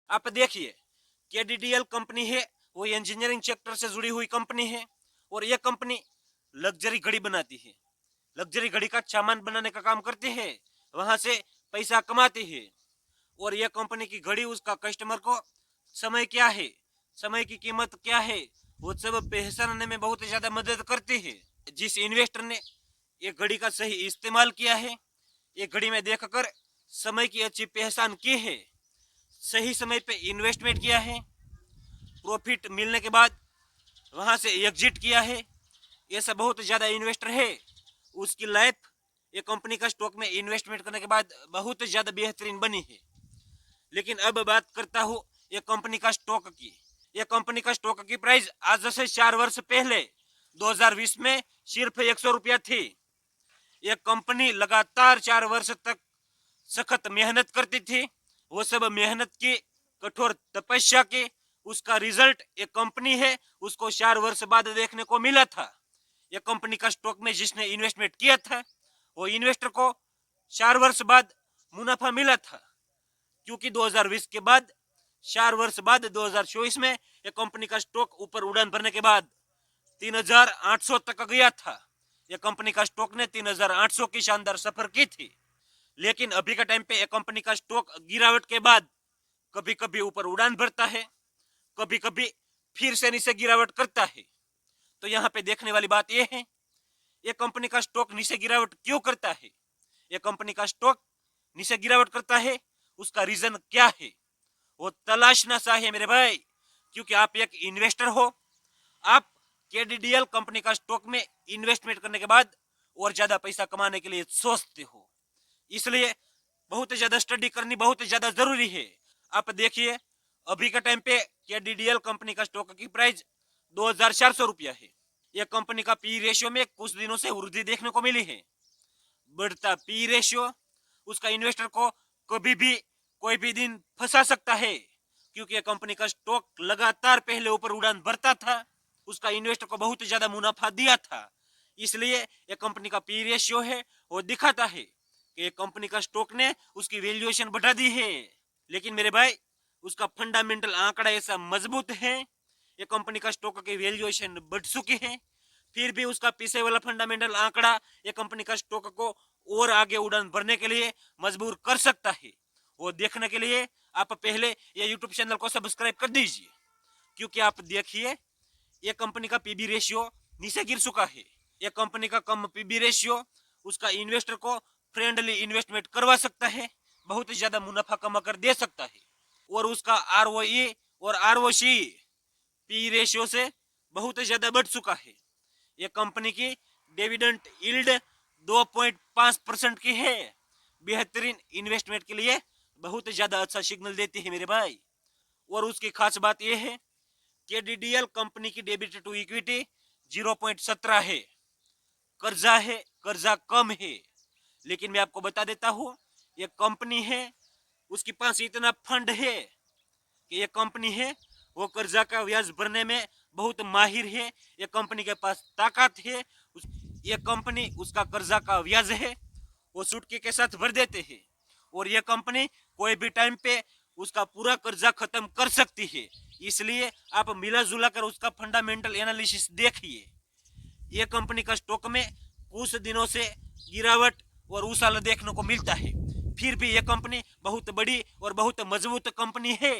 आप देखिए, केडीडीएल कंपनी है, वो इंजीनियरिंग सेक्टर से जुड़ी हुई कंपनी है और ये कंपनी लग्जरी घड़ी बनाती है। लग्जरी घड़ी का सामान बनाने का काम करती है, वहां से पैसा कमाती है। और ये कंपनी की घड़ी उसका कस्टमर को समय क्या है, समय की कीमत क्या है, वो सब पहचानने में बहुत ज्यादा मदद करती है। जिस इन्वेस्टर ने ये घड़ी का सही इस्तेमाल किया है, ये घड़ी में देखकर समय की अच्छी पहचान की है, सही समय पे इन्वेस्टमेंट किया है, प्रॉफिट मिलने के बाद वहां से एग्जिट किया है, ऐसा बहुत ज्यादा इन्वेस्टर है, उसकी लाइफ ये कंपनी का स्टॉक में इन्वेस्टमेंट करने के बाद बहुत ज्यादा बेहतरीन बनी है। लेकिन अब बात करता हूँ ये कंपनी का स्टॉक की। ये कंपनी का स्टॉक की प्राइस आज से 4 वर्ष पहले 2020 में सिर्फ 100 रुपया थी। ये कंपनी लगातार 4 वर्ष तक सख्त मेहनत करती थी, वो सब मेहनत की, कठोर तपस्या की, उसका रिजल्ट एक कंपनी है उसको 4 वर्ष बाद देखने को मिला था। ये कंपनी का स्टॉक में जिसने इन्वेस्टमेंट किया था, वो इन्वेस्टर को 4 वर्ष बाद मुनाफा मिला था, क्योंकि 2020 के बाद 4 वर्ष बाद 2024 में ये कंपनी का स्टॉक ऊपर उड़ान भरने के बाद 3800 तक गया था। ये कंपनी का स्टॉक ने 3800 की शानदार सफर की थी। लेकिन अभी का टाइम पे ये कंपनी का स्टॉक गिरावट के बाद कभी कभी ऊपर उड़ान भरता है, कभी कभी फिर से नीचे गिरावट करता है। तो यहाँ पे देखने वाली बात यह है, ये कंपनी का स्टॉक नीचे गिरावट क्यों करता है, ये कंपनी का स्टॉक नीचे गिरावट करता है, उसका रीजन क्या है, वो तलाशना चाहिए मेरे भाई। क्योंकि आप एक इन्वेस्टर हो, आप केडीडीएल कंपनी का स्टॉक में इन्वेस्टमेंट करने के बाद और ज्यादा पैसा कमाने के लिए सोचते हो, इसलिए बहुत ज्यादा स्टडी करनी बहुत ज्यादा जरूरी है। आप देखिए, अभी का टाइम पे केडीडीएल कंपनी का स्टॉक की प्राइस 2400 रुपया है। यह कंपनी का पी रेशियो में कुछ दिनों से वृद्धि देखने को मिली है। बढ़ता पी रेशियो उसका इन्वेस्टर को कभी भी कोई भी दिन फंसा सकता है, क्योंकि कंपनी का स्टॉक लगातार पहले ऊपर उड़ान भरता था, उसका इन्वेस्टर को बहुत ज्यादा मुनाफा दिया था। इसलिए ये कंपनी का पी रेशियो है वो दिखाता है कि कंपनी का स्टॉक ने उसकी वैल्यूएशन बढ़ा दी है। लेकिन मेरे भाई, उसका फंडामेंटल आंकड़ा ऐसा मजबूत है, ये कंपनी का स्टॉक की वैल्यूएशन बढ़ चुकी है, फिर भी उसका पीछे वाला फंडामेंटल आंकड़ा ये कंपनी का स्टॉक को और आगे उड़ान भरने के लिए मजबूर कर सकता है। वो देखने के लिए आप पहले ये यूट्यूब चैनल को सब्सक्राइब कर दीजिए, क्योंकि आप देखिए ये कंपनी का पीबी रेशियो नीचे गिर चुका है। ये कंपनी का कम पीबी रेशियो उसका इन्वेस्टर को फ्रेंडली इन्वेस्टमेंट करवा सकता है, बहुत ज्यादा मुनाफा कमा कर दे सकता है। और उसका आरओई और आरओसी पी रेशियो से बहुत ज्यादा बढ़ चुका है। ये कंपनी की डिविडेंड यील्ड 2.5% की है, बेहतरीन इन्वेस्टमेंट के लिए बहुत ज्यादा अच्छा सिग्नल देती है मेरे भाई। और उसकी खास बात यह है कि डीडीएल कंपनी की डेबिट टू इक्विटी 0.17 है, कर्जा है, कर्जा कम है। लेकिन मैं आपको बता देता हूँ, ये कंपनी है, उसके पास इतना फंड है कि ये कंपनी है वो कर्जा का ब्याज भरने में बहुत माहिर है। ये कंपनी के पास ताकत है, ये कंपनी उसका कर्जा का ब्याज है वो सुटके के साथ भर देते हैं। और ये कंपनी कोई भी टाइम पे उसका पूरा कर्जा खत्म कर सकती है। इसलिए आप मिला जुला कर उसका फंडामेंटल एनालिसिस देखिए। ये कंपनी का स्टॉक में कुछ दिनों से गिरावट और उछाल देखने को मिलता है, फिर भी यह कंपनी बहुत बड़ी और बहुत मजबूत कंपनी है,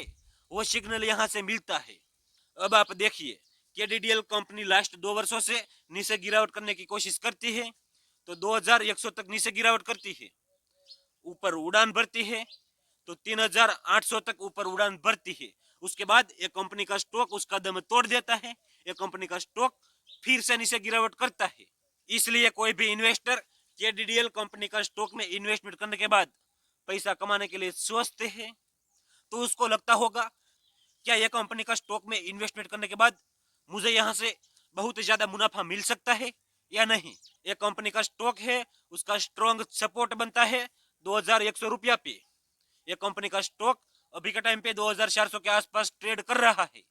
वो सिग्नल यहाँ से मिलता है। अब आप देखिए, केडीडीएल कंपनी लास्ट 2 वर्षों से नीचे गिरावट करने की कोशिश करती है, तो 2100 तक नीचे गिरावट करती है, ऊपर उड़ान भरती है, तो 3800 तक ऊपर उड़ान भरती है। उसके बाद एक कंपनी का स्टॉक उसका दम तोड़ देता है, एक कंपनी का स्टॉक फिर से नीचे गिरावट करता है। इसलिए कोई भी इन्वेस्टर केडीडीएल कंपनी का स्टॉक में इन्वेस्टमेंट करने के बाद पैसा कमाने के लिए सोचते हैं, तो उसको लगता होगा क्या यह कंपनी का स्टॉक में इन्वेस्टमेंट करने के बाद मुझे यहाँ से बहुत ज्यादा मुनाफा मिल सकता है या नहीं। यह कंपनी का स्टॉक है, उसका स्ट्रॉन्ग सपोर्ट बनता है 2100 रुपया पे। यह कंपनी का स्टॉक अभी का टाइम पे 2400 के आसपास ट्रेड कर रहा है,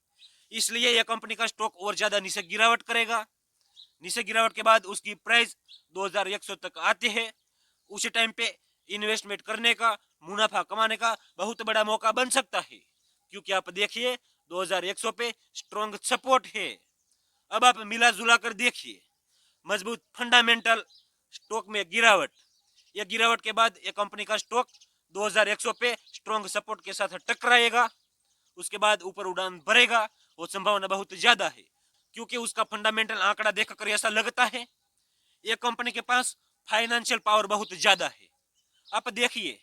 इसलिए यह कंपनी का स्टॉक और ज्यादा नीचे गिरावट करेगा। नीचे गिरावट के बाद उसकी प्राइस 2100 तक आती है, उसी टाइम पे इन्वेस्टमेंट करने का, मुनाफा कमाने का बहुत बड़ा मौका बन सकता है, क्योंकि आप देखिए 2100 पे स्ट्रॉन्ग सपोर्ट है। अब आप मिला जुला कर देखिए, मजबूत फंडामेंटल, स्टॉक में गिरावट, ये गिरावट के बाद ये कंपनी का स्टॉक 2100 पे स्ट्रॉन्ग सपोर्ट के साथ टकराएगा, उसके बाद ऊपर उड़ान भरेगा, वो संभावना बहुत ज्यादा है। क्योंकि उसका फंडामेंटल आंकड़ा देखकर ऐसा लगता है ये कंपनी के पास फाइनेंशियल पावर बहुत ज्यादा है। आप देखिए,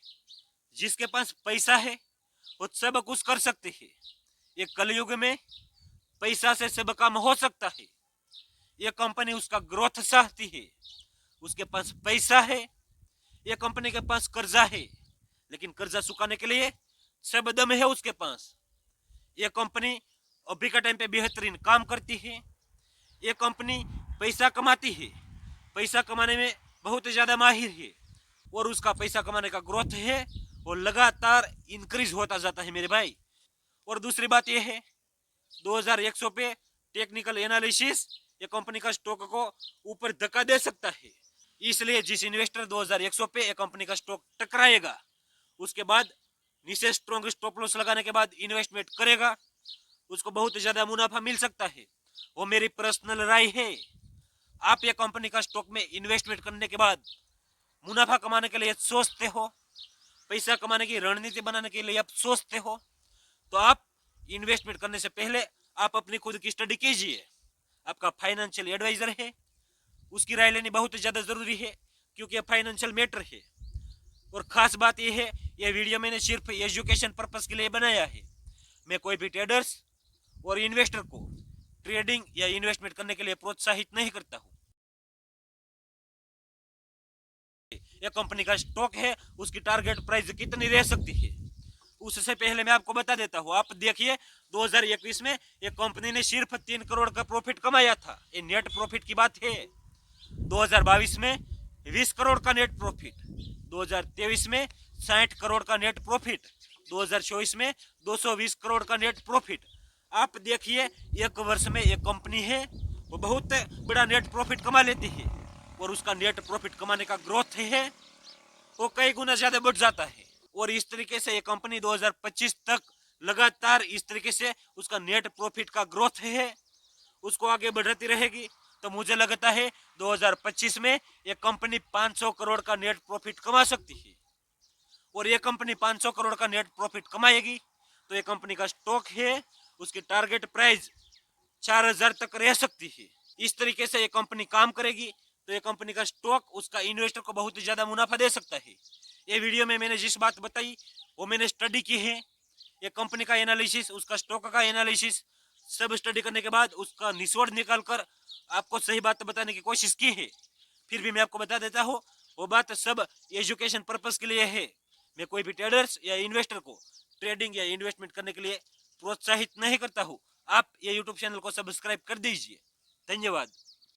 जिसके पास पैसा है वो सब कुछ कर सकते हैं। ये कलयुग में पैसा से सब काम हो सकता है। ये कंपनी उसका ग्रोथ चाहती है, उसके पास पैसा है। ये कंपनी के पास कर्जा है, लेकिन कर्जा चुकाने के लिए सब दम है उसके पास। ये कंपनी अभी का टाइम पे बेहतरीन काम करती है। ये कंपनी पैसा कमाती है, पैसा कमाने में बहुत ज्यादा माहिर है, और उसका पैसा कमाने का ग्रोथ है वो लगातार इंक्रीज होता जाता है मेरे भाई। और दूसरी बात यह है 2100 पे टेक्निकल एनालिसिस ये कंपनी का स्टॉक को ऊपर धक्का दे सकता है। इसलिए जिस इन्वेस्टर 2100 पे ये कंपनी का स्टॉक टकराएगा, उसके बाद नीचे स्ट्रॉन्ग स्टॉप लॉस लगाने के बाद इन्वेस्टमेंट करेगा, उसको बहुत ज्यादा मुनाफा मिल सकता है। वो मेरी पर्सनल राय है। आप ये कंपनी का स्टॉक में इन्वेस्टमेंट करने के बाद मुनाफा कमाने के लिए सोचते हो, पैसा कमाने की रणनीति बनाने के लिए आप सोचते हो, तो आप इन्वेस्टमेंट करने से पहले आप अपनी खुद की स्टडी कीजिए। आपका फाइनेंशियल एडवाइजर है, उसकी राय लेनी बहुत ज्यादा जरूरी है, क्योंकि ये फाइनेंशियल मैटर है। और खास बात यह है, ये वीडियो मैंने सिर्फ एजुकेशन पर्पस के लिए बनाया है। मैं कोई भी ट्रेडर्स और इन्वेस्टर को ट्रेडिंग या इन्वेस्टमेंट करने के लिए प्रोत्साहित नहीं करता हूँ। ये कंपनी का स्टॉक है, उसकी टारगेट प्राइस कितनी रह सकती है उससे पहले मैं आपको बता देता हूँ। आप देखिए 2021 में ये कंपनी ने सिर्फ 3 करोड़ का प्रॉफिट कमाया था, ये नेट प्रॉफिट की बात है। 2022 में 20 करोड़ का नेट प्रॉफिट, 2023 में 60 करोड़ का नेट प्रॉफिट, 2024 में 220 करोड़ का नेट प्रॉफिट। आप देखिए एक वर्ष में एक कंपनी है वो बहुत बड़ा नेट प्रॉफिट कमा लेती है, और उसका नेट प्रॉफिट कमाने का ग्रोथ है वो कई गुना ज्यादा बढ़ जाता है। और इस तरीके से ये कंपनी 2025 तक लगातार इस तरीके से उसका नेट प्रॉफिट का ग्रोथ है, उसको आगे बढ़ाती रहेगी। तो मुझे लगता है 2025 में ये कंपनी 500 करोड़ का नेट प्रॉफिट कमा सकती है। और ये कंपनी 500 करोड़ का नेट प्रॉफिट कमाएगी तो ये कंपनी का स्टॉक है, उसकी टारगेट प्राइस 4000 तक रह सकती है। इस तरीके से ये कंपनी काम करेगी तो ये कंपनी का स्टॉक उसका इन्वेस्टर को बहुत ज्यादा मुनाफा दे सकता है। ये वीडियो में मैंने जिस बात बताई वो मैंने स्टडी की है। ये कंपनी का एनालिसिस, उसका स्टॉक का एनालिसिस सब स्टडी करने के बाद उसका निचोड़ निकाल कर आपको सही बात बताने की कोशिश की है। फिर भी मैं आपको बता देता हूँ वो बात सब एजुकेशन पर्पस के लिए है। मैं कोई भी ट्रेडर्स या इन्वेस्टर को ट्रेडिंग या इन्वेस्टमेंट करने के लिए प्रोत्साहित नहीं करता हूँ। आप ये यूट्यूब चैनल को सब्सक्राइब कर दीजिए। धन्यवाद।